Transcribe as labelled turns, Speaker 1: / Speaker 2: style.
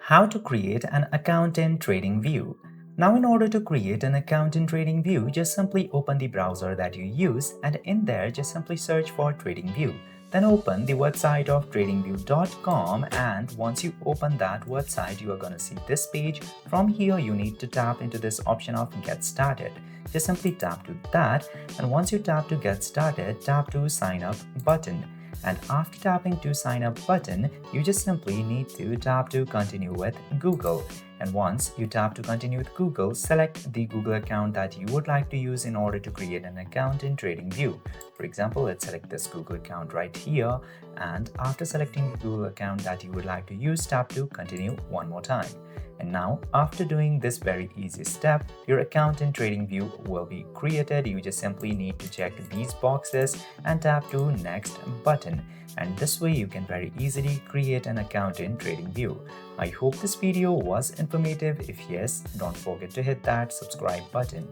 Speaker 1: How to create an account in TradingView. Now, in order to create an account in TradingView, just simply open the browser that you use, and in there just simply search for TradingView. Then open the website of tradingview.com, and once you open that website, you are going to see this page. From here, you need to tap into this option of Get Started. Just simply tap to that, and once you tap to Get Started, tap to Sign Up button. And after tapping to sign up button, you just simply need to tap to continue with Google. And once you tap to continue with Google, select the Google account that you would like to use in order to create an account in TradingView. For example, let's select this Google account right here. And after selecting the Google account that you would like to use, tap to continue one more time. And now, after doing this very easy step, your account in TradingView will be created. You just simply need to check these boxes and tap to Next button. And this way, you can very easily create an account in TradingView. I hope this video was informative. If yes, don't forget to hit that subscribe button.